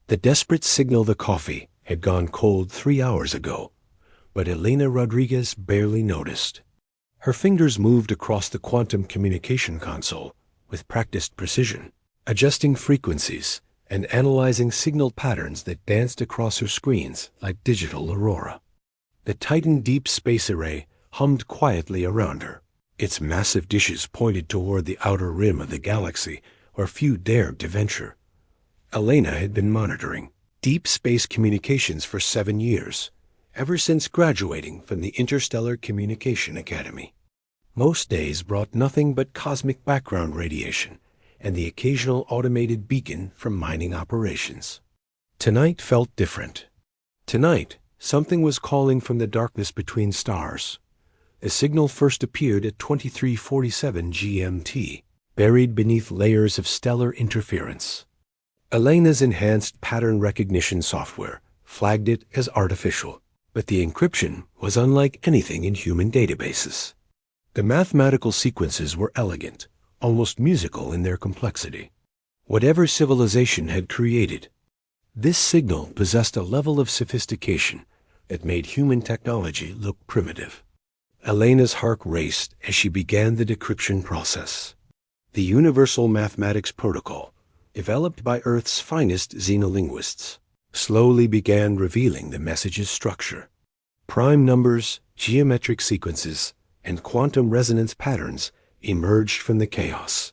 The desperate signal the coffee had gone cold 3 hours ago, but Elena Rodriguez barely noticed. Her fingers moved across the quantum communication console with practiced precision, adjusting frequencies and analyzing signal patterns that danced across her screens like digital aurora. The Titan Deep Space Array hummed quietly around her. Its massive dishes pointed toward the outer rim of the galaxy where few dared to venture. Elena had been monitoring deep space communications for 7 years, ever since graduating from the Interstellar Communication Academy. Most days brought nothing but cosmic background radiation and the occasional automated beacon from mining operations. Tonight felt different. Tonight, something was calling from the darkness between stars. The signal first appeared at 2347 GMT, buried beneath layers of stellar interference. Elena's enhanced pattern recognition software flagged it as artificial, but the encryption was unlike anything in human databases. The mathematical sequences were elegant, almost musical in their complexity. Whatever civilization had created, this signal possessed a level of sophistication that made human technology look primitive. Elena's heart raced as she began the decryption process. The Universal Mathematics Protocol, developed by Earth's finest xenolinguists, slowly began revealing the message's structure. Prime numbers, geometric sequences, and quantum resonance patterns emerged from the chaos.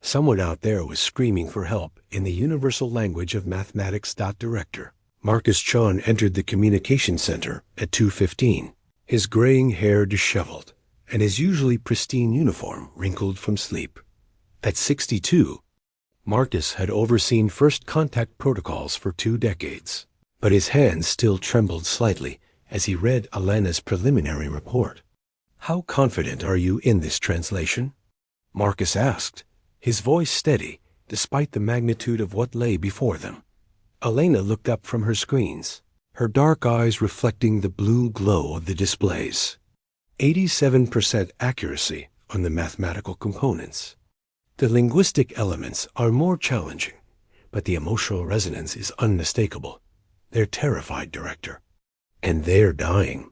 Someone out there was screaming for help in the universal language of mathematics. Director Marcus Chon entered the communication center at 2:15, his graying hair disheveled and his usually pristine uniform wrinkled from sleep. At 62, Marcus had overseen first contact protocols for 2 decades, but his hands still trembled slightly as he read Elena's preliminary report. "How confident are you in this translation?" Marcus asked, his voice steady despite the magnitude of what lay before them. Elena looked up from her screens, her dark eyes reflecting the blue glow of the displays. 87% accuracy on the mathematical components. The linguistic elements are more challenging, but the emotional resonance is unmistakable. They're terrified, Director. And they're dying.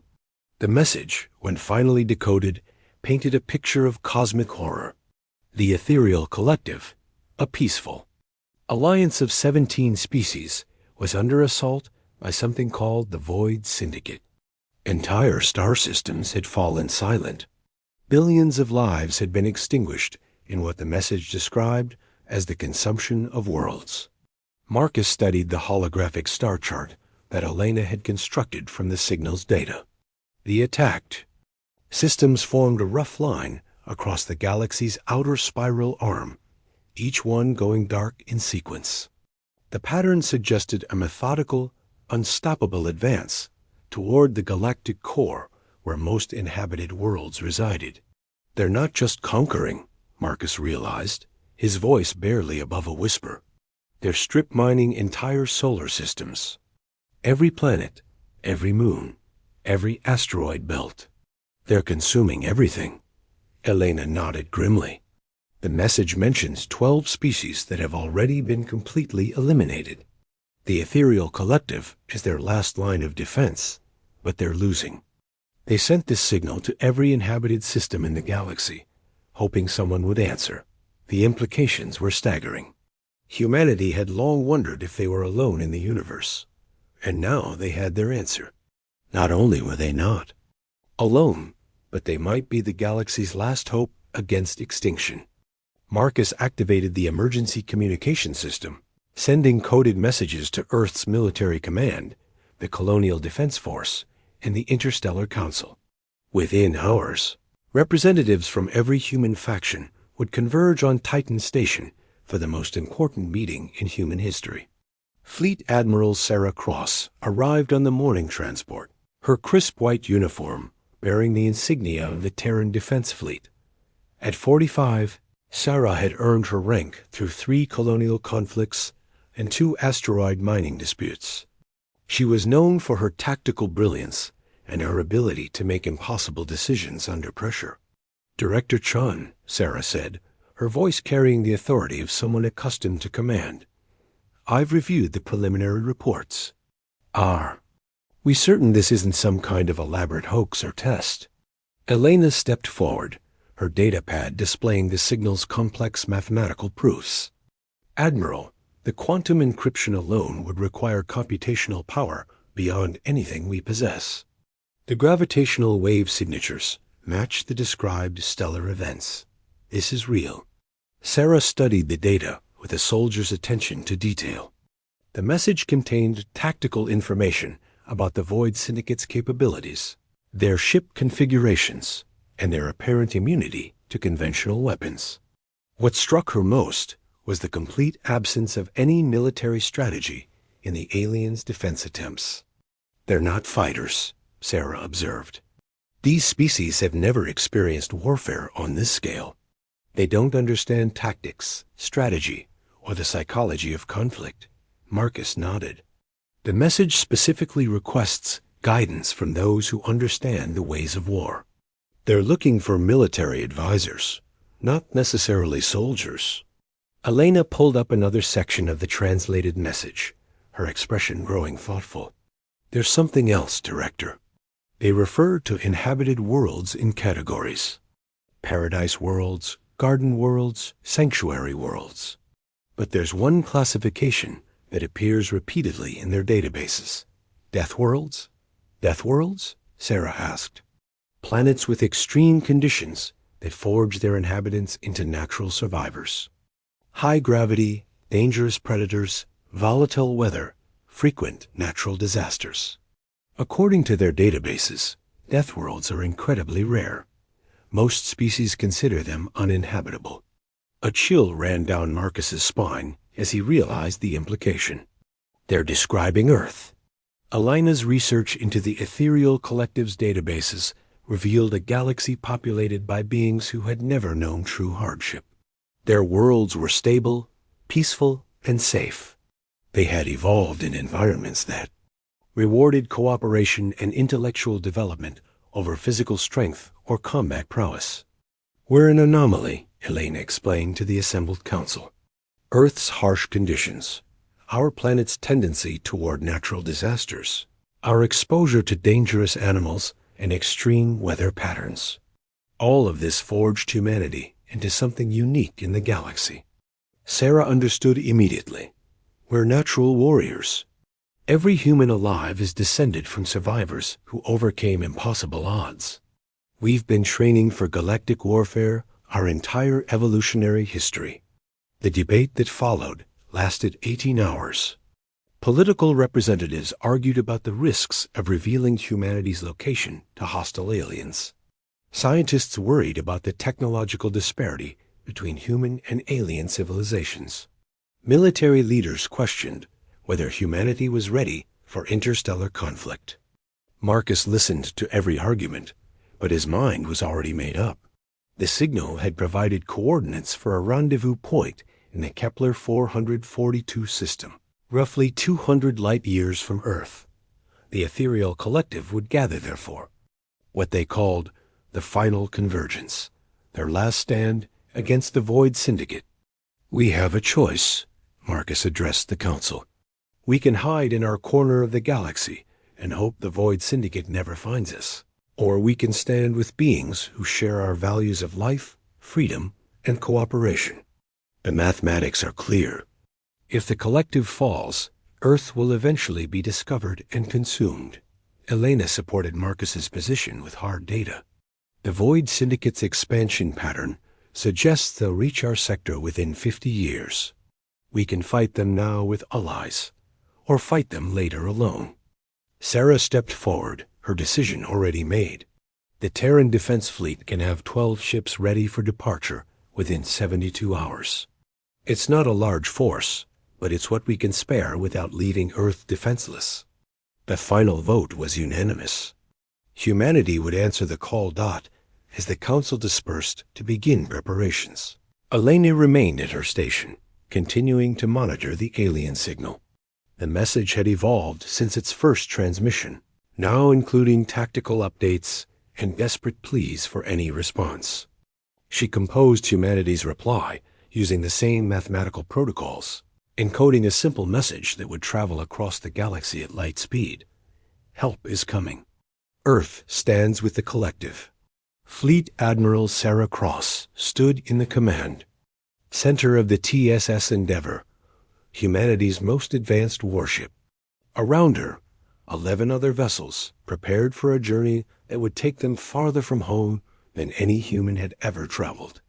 The message, when finally decoded, painted a picture of cosmic horror. The ethereal collective, a peaceful alliance of 17 species, was under assault by something called the Void Syndicate. Entire star systems had fallen silent. Billions of lives had been extinguished in what the message described as the consumption of worlds. Marcus studied the holographic star chart that Elena had constructed from the signal's data. The attacked systems formed a rough line across the galaxy's outer spiral arm, each one going dark in sequence. The pattern suggested a methodical, unstoppable advance toward the galactic core where most inhabited worlds resided. They're not just conquering, Marcus realized, his voice barely above a whisper. They're strip mining entire solar systems. Every planet, every moon, every asteroid belt. They're consuming everything. Elena nodded grimly. The message mentions 12 species that have already been completely eliminated. The ethereal collective is their last line of defense, but they're losing. They sent this signal to every inhabited system in the galaxy, hoping someone would answer. The implications were staggering. Humanity had long wondered if they were alone in the universe, and now they had their answer. Not only were they not alone, but they might be the galaxy's last hope against extinction. Marcus activated the emergency communication system, sending coded messages to Earth's military command, the Colonial Defense Force, and the Interstellar Council. Within hours, representatives from every human faction would converge on Titan Station for the most important meeting in human history. Fleet Admiral Sarah Cross arrived on the morning transport, her crisp white uniform bearing the insignia of the Terran Defense Fleet. At 45, Sarah had earned her rank through 3 colonial conflicts and 2 asteroid mining disputes. She was known for her tactical brilliance and her ability to make impossible decisions under pressure. "Director Chun," Sarah said, her voice carrying the authority of someone accustomed to command, I've reviewed the preliminary reports. We certain this isn't some kind of elaborate hoax or test? Elena stepped forward, her datapad displaying the signal's complex mathematical proofs. Admiral, the quantum encryption alone would require computational power beyond anything we possess. The gravitational wave signatures match the described stellar events. This is real. Sarah studied the data with a soldier's attention to detail. The message contained tactical information about the Void Syndicate's capabilities, their ship configurations, and their apparent immunity to conventional weapons. What struck her most was the complete absence of any military strategy in the aliens' defense attempts. They're not fighters, Sarah observed. These species have never experienced warfare on this scale. They don't understand tactics, strategy, or the psychology of conflict. Marcus nodded. The message specifically requests guidance from those who understand the ways of war. They're looking for military advisors, not necessarily soldiers. Elena pulled up another section of the translated message, her expression growing thoughtful. There's something else, Director. They refer to inhabited worlds in categories. Paradise worlds, garden worlds, sanctuary worlds. But there's one classification that appears repeatedly in their databases. Deathworlds? Deathworlds? Sarah asked. Planets with extreme conditions that forge their inhabitants into natural survivors. High gravity, dangerous predators, volatile weather, frequent natural disasters. According to their databases, Deathworlds are incredibly rare. Most species consider them uninhabitable. A chill ran down Marcus's spine as he realized the implication. They're describing Earth. Elena's research into the ethereal collective's databases revealed a galaxy populated by beings who had never known true hardship. Their worlds were stable, peaceful, and safe. They had evolved in environments that rewarded cooperation and intellectual development over physical strength or combat prowess. We're an anomaly, Elena explained to the assembled council. Earth's harsh conditions, our planet's tendency toward natural disasters, our exposure to dangerous animals and extreme weather patterns. All of this forged humanity into something unique in the galaxy. Sarah understood immediately. We're natural warriors. Every human alive is descended from survivors who overcame impossible odds. We've been training for galactic warfare our entire evolutionary history. The debate that followed lasted 18 hours. Political representatives argued about the risks of revealing humanity's location to hostile aliens. Scientists worried about the technological disparity between human and alien civilizations. Military leaders questioned whether humanity was ready for interstellar conflict. Marcus listened to every argument, but his mind was already made up. The signal had provided coordinates for a rendezvous point in the Kepler 442 system, roughly 200 light-years from Earth. The ethereal collective would gather there for what they called the final convergence, their last stand against the Void Syndicate. We have a choice, Marcus addressed the council. We can hide in our corner of the galaxy and hope the Void Syndicate never finds us. Or we can stand with beings who share our values of life, freedom, and cooperation. The mathematics are clear. If the collective falls, Earth will eventually be discovered and consumed. Elena supported Marcus's position with hard data. The Void Syndicate's expansion pattern suggests they'll reach our sector within 50 years. We can fight them now with allies, or fight them later alone. Sarah stepped forward, her decision already made. The Terran Defense Fleet can have 12 ships ready for departure within 72 hours. It's not a large force, but it's what we can spare without leaving Earth defenseless. The final vote was unanimous. Humanity would answer the call dot as the council dispersed to begin preparations. Elena remained at her station, continuing to monitor the alien signal. The message had evolved since its first transmission, now including tactical updates and desperate pleas for any response. She composed humanity's reply using the same mathematical protocols, encoding a simple message that would travel across the galaxy at light speed. Help is coming. Earth stands with the collective. Fleet Admiral Sarah Cross stood in the command center of the TSS Endeavour, humanity's most advanced warship. Around her, 11 other vessels prepared for a journey that would take them farther from home than any human had ever traveled.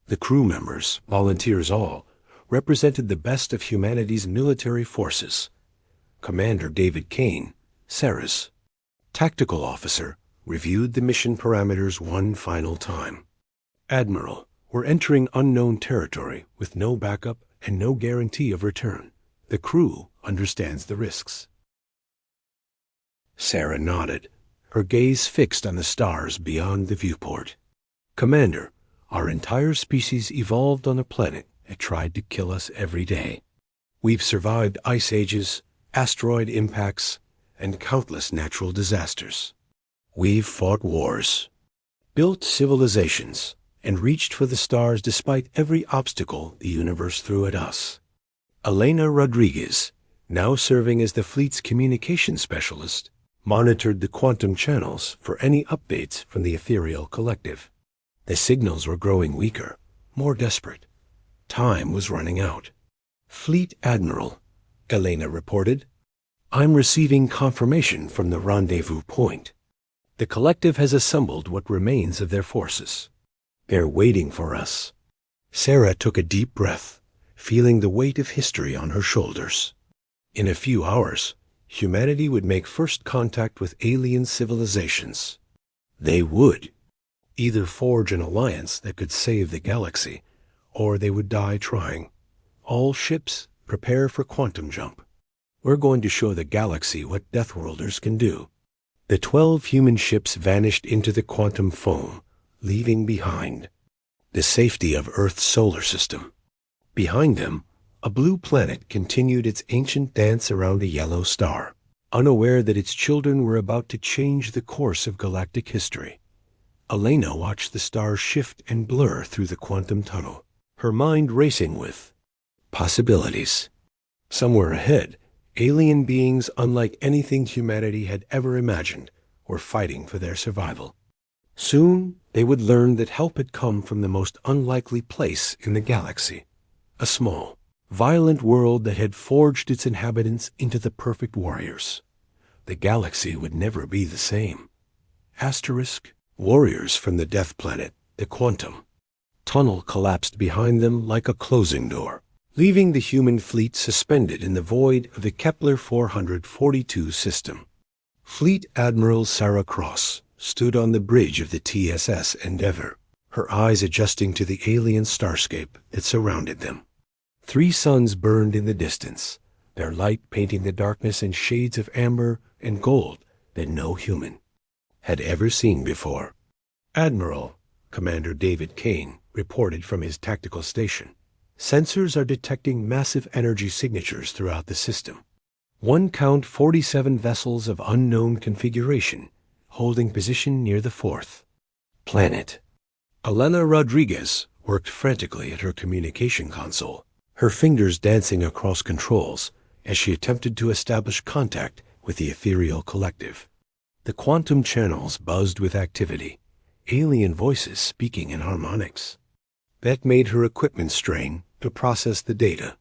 The crew members, volunteers all, represented the best of humanity's military forces. Commander David Kane, Sarah's tactical officer, reviewed the mission parameters one final time. Admiral, we're entering unknown territory with no backup and no guarantee of return. The crew understands the risks. Sarah nodded, her gaze fixed on the stars beyond the viewport. Commander, our entire species evolved on a planet that tried to kill us every day. We've survived ice ages, asteroid impacts, and countless natural disasters. We've fought wars, built civilizations, and reached for the stars despite every obstacle the universe threw at us. Elena Rodriguez, now serving as the fleet's communication specialist, monitored the quantum channels for any updates from the ethereal collective. The signals were growing weaker, more desperate. Time was running out. Fleet Admiral, Elena reported, I'm receiving confirmation from the rendezvous point. The collective has assembled what remains of their forces. They're waiting for us. Sarah took a deep breath, feeling the weight of history on her shoulders. In a few hours, humanity would make first contact with alien civilizations. They would either forge an alliance that could save the galaxy, or they would die trying. All ships prepare for quantum jump. We're going to show the galaxy what Deathworlders can do. The 12 human ships vanished into the quantum foam, leaving behind the safety of Earth's solar system. Behind them, a blue planet continued its ancient dance around a yellow star, unaware that its children were about to change the course of galactic history. Elena watched the stars shift and blur through the quantum tunnel, her mind racing with possibilities. Somewhere ahead, alien beings unlike anything humanity had ever imagined were fighting for their survival. Soon, they would learn that help had come from the most unlikely place in the galaxy, a small, violent world that had forged its inhabitants into the perfect warriors. The galaxy would never be the same. Asterisk, warriors from the death planet, the quantum tunnel collapsed behind them like a closing door, leaving the human fleet suspended in the void of the Kepler 442 system. Fleet Admiral Sarah Cross stood on the bridge of the TSS Endeavour, her eyes adjusting to the alien starscape that surrounded them. 3 suns burned in the distance, their light painting the darkness in shades of amber and gold that no human had ever seen before. Admiral, Commander David Kane reported from his tactical station. Sensors are detecting massive energy signatures throughout the system. One count 47 vessels of unknown configuration, holding position near the 4th planet. Elena Rodriguez worked frantically at her communication console, her fingers dancing across controls as she attempted to establish contact with the ethereal collective. The quantum channels buzzed with activity, alien voices speaking in harmonics. That made her equipment strain to process the data.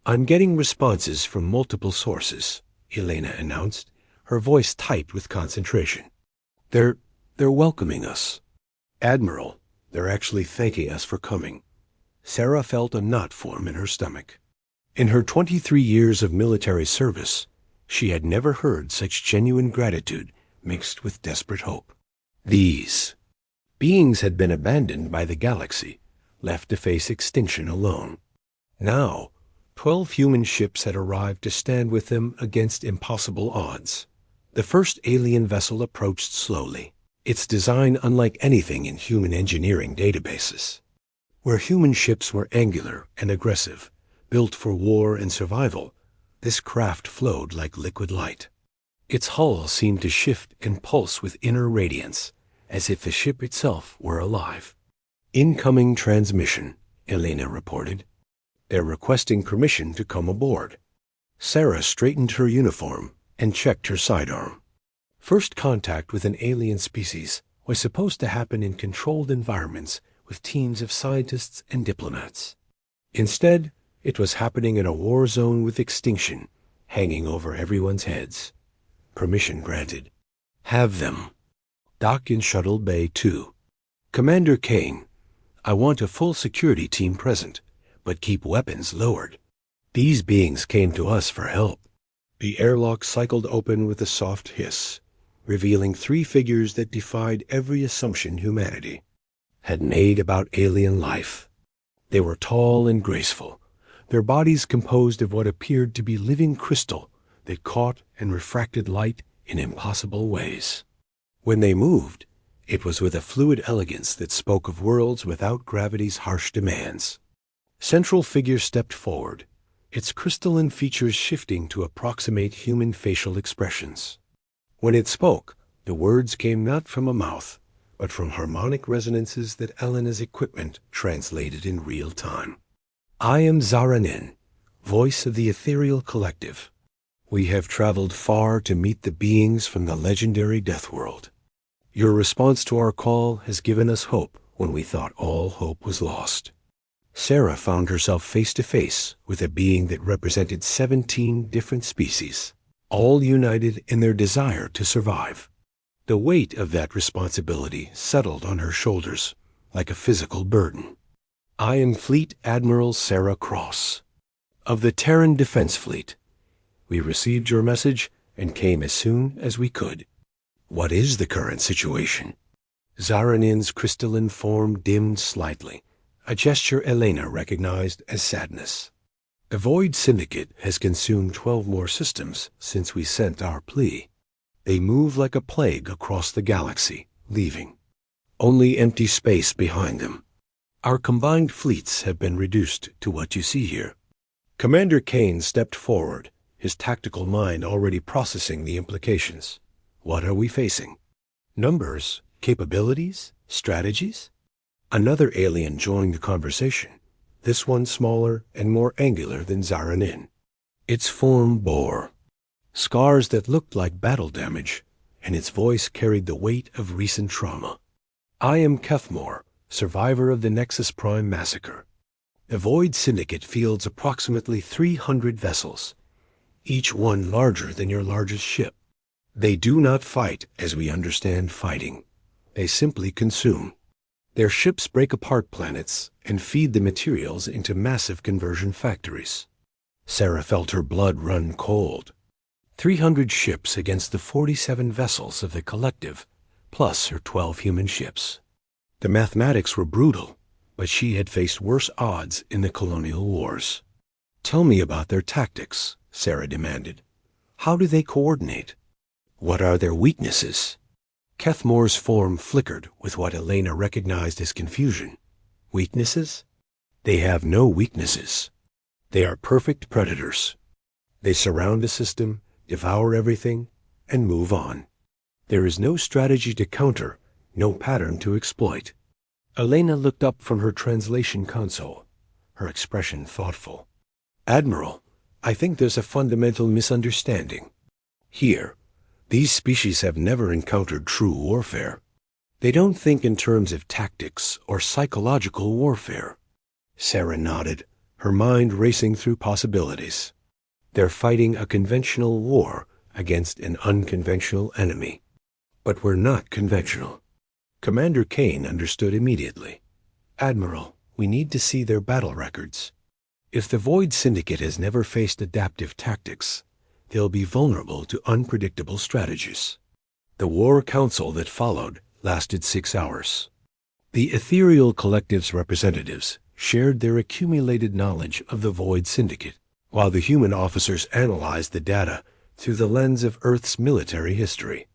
I'm getting responses from multiple sources, Elena announced, her voice tight with concentration. They're welcoming us. Admiral, they're actually thanking us for coming. Sarah felt a knot form in her stomach. In her 23 years of military service, she had never heard such genuine gratitude mixed with desperate hope. These beings had been abandoned by the galaxy, left to face extinction alone. Now, 12 human ships had arrived to stand with them against impossible odds. The first alien vessel approached slowly, its design unlike anything in human engineering databases. Where human ships were angular and aggressive, built for war and survival, this craft flowed like liquid light. Its hull seemed to shift and pulse with inner radiance, as if the ship itself were alive. Incoming transmission, Elena reported. They're requesting permission to come aboard. Sarah straightened her uniform and checked her sidearm. First contact with an alien species was supposed to happen in controlled environments with teams of scientists and diplomats. Instead, it was happening in a war zone with extinction hanging over everyone's heads. Permission granted. Have them. Dock in Shuttle Bay 2. Commander Kane, I want a full security team present, but keep weapons lowered. These beings came to us for help. The airlock cycled open with a soft hiss, revealing 3 figures that defied every assumption humanity had made about alien life. They were tall and graceful, their bodies composed of what appeared to be living crystal that caught and refracted light in impossible ways. When they moved, it was with a fluid elegance that spoke of worlds without gravity's harsh demands. Central figure stepped forward, its crystalline features shifting to approximate human facial expressions. When it spoke, the words came not from a mouth, but from harmonic resonances that Elena's equipment translated in real time. I am Zaranin, voice of the ethereal collective. We have traveled far to meet the beings from the legendary Deathworld. Your response to our call has given us hope when we thought all hope was lost. Sarah found herself face to face with a being that represented 17 different species, all united in their desire to survive. The weight of that responsibility settled on her shoulders like a physical burden. I am Fleet Admiral Sarah Cross, of the Terran Defense Fleet. We received your message and came as soon as we could. What is the current situation? Zaranin's crystalline form dimmed slightly, a gesture Elena recognized as sadness. The Void Syndicate has consumed 12 more systems since we sent our plea. They move like a plague across the galaxy, leaving only empty space behind them. Our combined fleets have been reduced to what you see here. Commander Kane stepped forward, his tactical mind already processing the implications. What are we facing? Numbers, capabilities, strategies? Another alien joined the conversation, this one smaller and more angular than Zaranin. Its form bore scars that looked like battle damage, and its voice carried the weight of recent trauma. I am Kethmore, survivor of the Nexus Prime massacre. The Void Syndicate fields approximately 300 vessels, each one larger than your largest ship. They do not fight as we understand fighting. They simply consume. Their ships break apart planets and feed the materials into massive conversion factories. Sarah felt her blood run cold. 300 ships against the 47 vessels of the collective, plus her 12 human ships. The mathematics were brutal, but she had faced worse odds in the colonial wars. Tell me about their tactics, Sarah demanded. How do they coordinate? What are their weaknesses? Kethmore's form flickered with what Elena recognized as confusion. Weaknesses? They have no weaknesses. They are perfect predators. They surround a system, devour everything, and move on. There is no strategy to counter, no pattern to exploit. Elena looked up from her translation console, her expression thoughtful. Admiral, I think there's a fundamental misunderstanding. Here, these species have never encountered true warfare. They don't think in terms of tactics or psychological warfare. Sarah nodded, her mind racing through possibilities. They're fighting a conventional war against an unconventional enemy. But we're not conventional. Commander Kane understood immediately. Admiral, we need to see their battle records. If the Void Syndicate has never faced adaptive tactics, they'll be vulnerable to unpredictable strategies. The war council that followed lasted 6 hours. The ethereal collective's representatives shared their accumulated knowledge of the Void Syndicate, while the human officers analyzed the data through the lens of Earth's military history.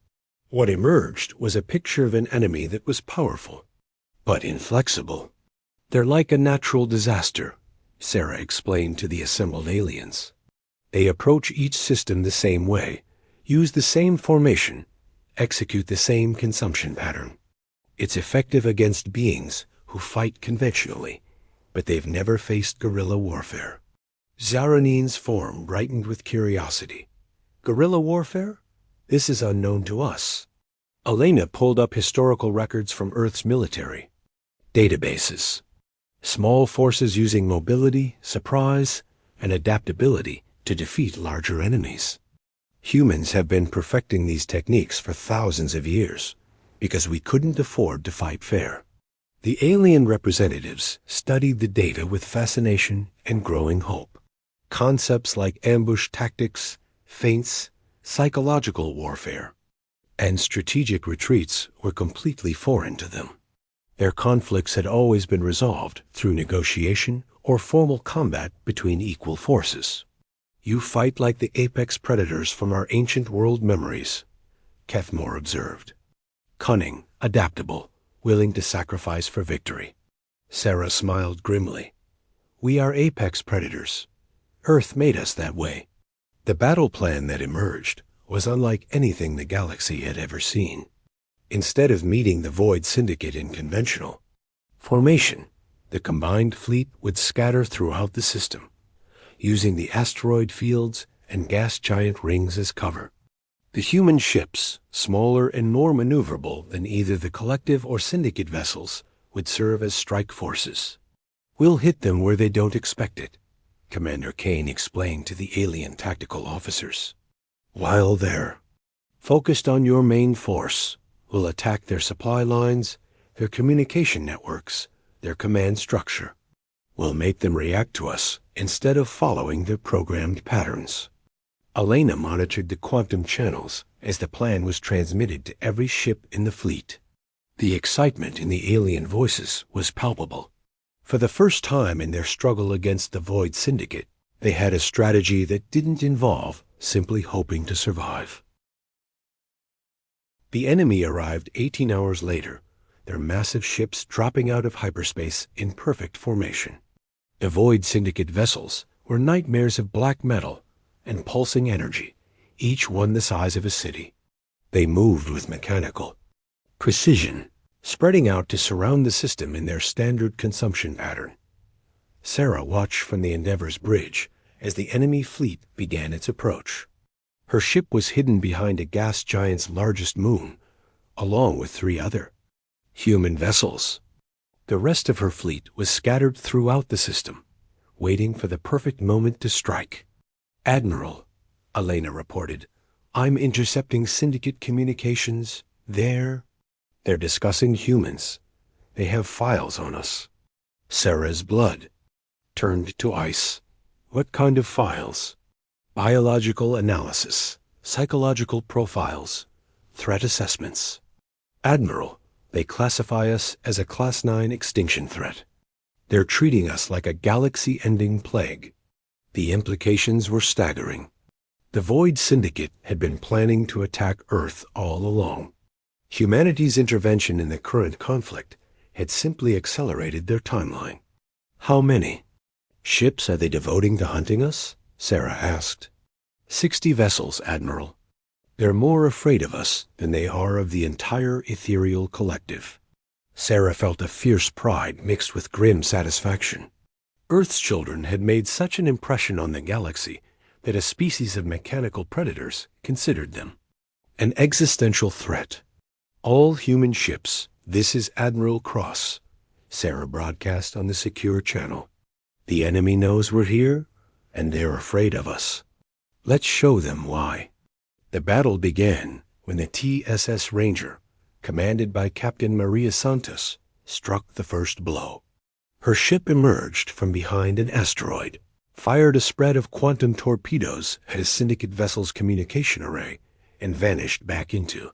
What emerged was a picture of an enemy that was powerful, but inflexible. They're like a natural disaster, Sarah explained to the assembled aliens. They approach each system the same way, use the same formation, execute the same consumption pattern. It's effective against beings who fight conventionally, but they've never faced guerrilla warfare. Zaranine's form brightened with curiosity. Guerrilla warfare? This is unknown to us. Elena pulled up historical records from Earth's military databases. Small forces using mobility, surprise, and adaptability to defeat larger enemies. Humans have been perfecting these techniques for thousands of years because we couldn't afford to fight fair. The alien representatives studied the data with fascination and growing hope. Concepts like ambush tactics, feints, psychological warfare, and strategic retreats were completely foreign to them. Their conflicts had always been resolved through negotiation or formal combat between equal forces. You fight like the apex predators from our ancient world memories, Kethmore observed. Cunning, adaptable, willing to sacrifice for victory. Sarah smiled grimly. We are apex predators. Earth made us that way. The battle plan that emerged was unlike anything the galaxy had ever seen. Instead of meeting the Void Syndicate in conventional formation, the combined fleet would scatter throughout the system, using the asteroid fields and gas giant rings as cover. The human ships, smaller and more maneuverable than either the collective or syndicate vessels, would serve as strike forces. We'll hit them where they don't expect it, Commander Kane explained to the alien tactical officers. While they're focused on your main force, we'll attack their supply lines, their communication networks, their command structure. We'll make them react to us instead of following their programmed patterns. Elena monitored the quantum channels as the plan was transmitted to every ship in the fleet. The excitement in the alien voices was palpable. For the first time in their struggle against the Void Syndicate, they had a strategy that didn't involve simply hoping to survive. The enemy arrived 18 hours later, their massive ships dropping out of hyperspace in perfect formation. The Void Syndicate vessels were nightmares of black metal and pulsing energy, each one the size of a city. They moved with mechanical precision, spreading out to surround the system in their standard consumption pattern. Sarah watched from the Endeavor's bridge as the enemy fleet began its approach. Her ship was hidden behind a gas giant's largest moon, along with 3 other human vessels. The rest of her fleet was scattered throughout the system, waiting for the perfect moment to strike. Admiral, Elena reported, I'm intercepting syndicate communications. They're discussing humans. They have files on us. Sarah's blood turned to ice. What kind of files? Biological analysis, psychological profiles, threat assessments. Admiral, they classify us as a Class 9 extinction threat. They're treating us like a galaxy-ending plague. The implications were staggering. The Void Syndicate had been planning to attack Earth all along. Humanity's intervention in the current conflict had simply accelerated their timeline. How many ships are they devoting to hunting us? Sarah asked. 60 vessels, Admiral. They're more afraid of us than they are of the entire ethereal collective. Sarah felt a fierce pride mixed with grim satisfaction. Earth's children had made such an impression on the galaxy that a species of mechanical predators considered them an existential threat. All human ships, this is Admiral Cross, Sarah broadcast on the secure channel. The enemy knows we're here, and they're afraid of us. Let's show them why. The battle began when the TSS Ranger, commanded by Captain Maria Santos, struck the first blow. Her ship emerged from behind an asteroid, fired a spread of quantum torpedoes at a Syndicate vessel's communication array, and vanished back into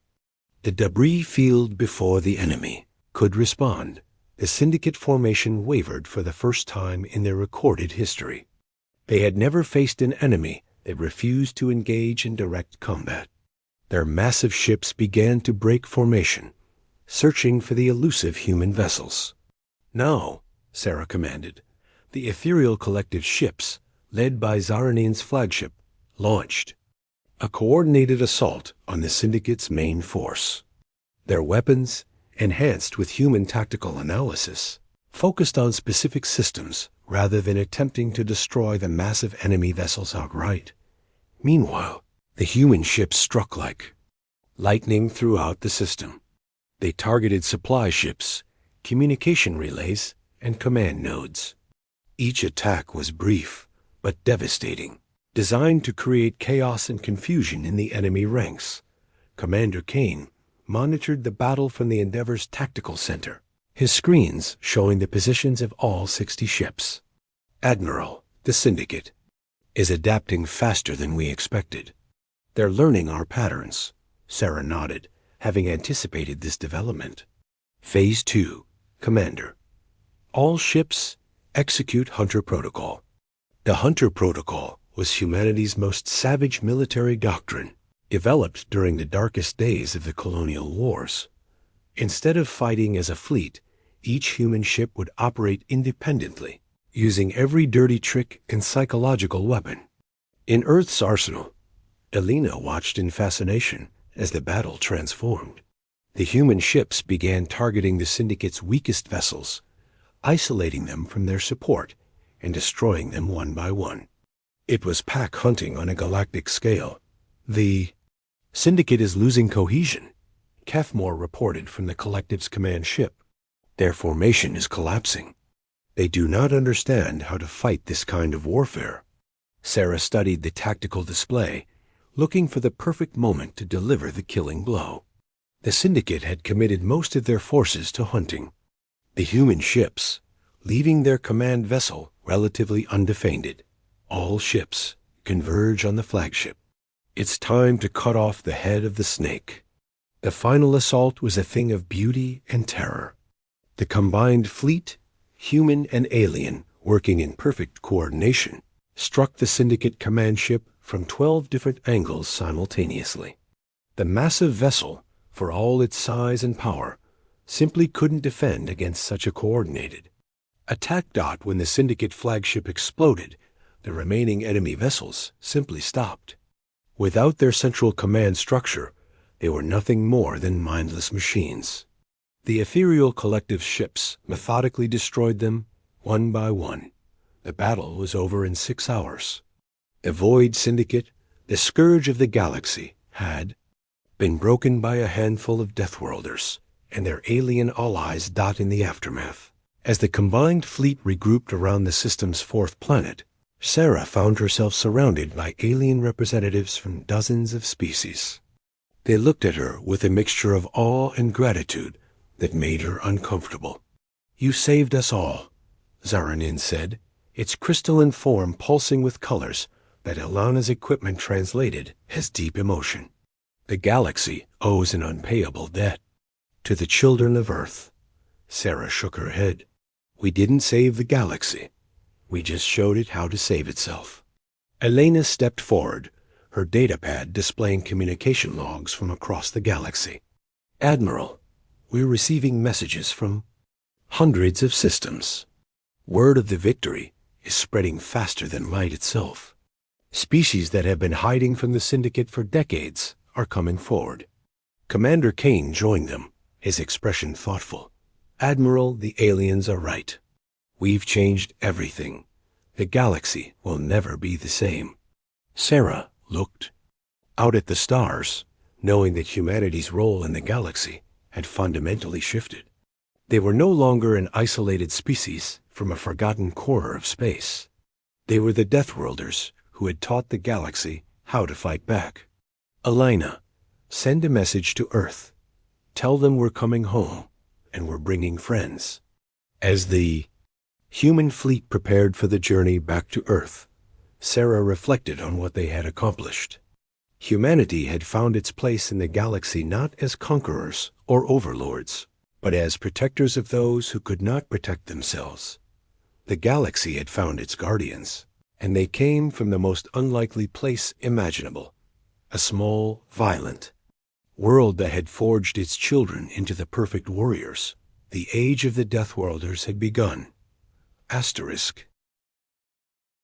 the debris field before the enemy could respond. The Syndicate formation wavered for the first time in their recorded history. They had never faced an enemy that refused to engage in direct combat. Their massive ships began to break formation, searching for the elusive human vessels. Now, Sarah commanded, the ethereal collective ships, led by Zaranine's flagship, launched a coordinated assault on the Syndicate's main force. Their weapons, enhanced with human tactical analysis, focused on specific systems rather than attempting to destroy the massive enemy vessels outright. Meanwhile, the human ships struck like lightning throughout the system. They targeted supply ships, communication relays, and command nodes. Each attack was brief, but devastating, designed to create chaos and confusion in the enemy ranks. Commander Kane monitored the battle from the Endeavor's tactical center, his screens showing the positions of all 60 ships. Admiral, the Syndicate, is adapting faster than we expected. They're learning our patterns. Sarah nodded, having anticipated this development. Phase 2, Commander. All ships execute Hunter Protocol. The Hunter Protocol was humanity's most savage military doctrine, developed during the darkest days of the colonial wars. Instead of fighting as a fleet, each human ship would operate independently, using every dirty trick and psychological weapon. In Earth's arsenal, Elena watched in fascination as the battle transformed. The human ships began targeting the Syndicate's weakest vessels, isolating them from their support and destroying them one by one. It was pack hunting on a galactic scale. The Syndicate is losing cohesion, Kefmore reported from the Collective's command ship. Their formation is collapsing. They do not understand how to fight this kind of warfare. Sarah studied the tactical display, looking for the perfect moment to deliver the killing blow. The Syndicate had committed most of their forces to hunting the human ships, leaving their command vessel relatively undefended. All ships converge on the flagship. It's time to cut off the head of the snake. The final assault was a thing of beauty and terror. The combined fleet, human and alien, working in perfect coordination, struck the Syndicate command ship from 12 different angles simultaneously. The massive vessel, for all its size and power, simply couldn't defend against such a coordinated attack. When the Syndicate flagship exploded, the remaining enemy vessels simply stopped. Without their central command structure, they were nothing more than mindless machines. The ethereal Collective ships methodically destroyed them one by one. The battle was over in 6 hours. The Void Syndicate, the scourge of the galaxy, had been broken by a handful of Deathworlders and their alien allies. In the aftermath, as the combined fleet regrouped around the system's 4th planet, Sarah found herself surrounded by alien representatives from dozens of species. They looked at her with a mixture of awe and gratitude that made her uncomfortable. "You saved us all," Zaranin said, its crystalline form pulsing with colors that Ilana's equipment translated as deep emotion. "The galaxy owes an unpayable debt to the children of Earth." Sarah shook her head. "We didn't save the galaxy. We just showed it how to save itself." Elena stepped forward, her datapad displaying communication logs from across the galaxy. "Admiral, we're receiving messages from hundreds of systems. Word of the victory is spreading faster than light itself. Species that have been hiding from the Syndicate for decades are coming forward." Commander Kane joined them, his expression thoughtful. "Admiral, the aliens are right. We've changed everything. The galaxy will never be the same." Sarah looked out at the stars, knowing that humanity's role in the galaxy had fundamentally shifted. They were no longer an isolated species from a forgotten corner of space. They were the Deathworlders who had taught the galaxy how to fight back. "Elena, send a message to Earth. Tell them we're coming home, and we're bringing friends." As the human fleet prepared for the journey back to Earth, Sarah reflected on what they had accomplished. Humanity had found its place in the galaxy not as conquerors or overlords, but as protectors of those who could not protect themselves. The galaxy had found its guardians, and they came from the most unlikely place imaginable, a small, violent world that had forged its children into the perfect warriors. The age of the Deathworlders had begun. Asterisk.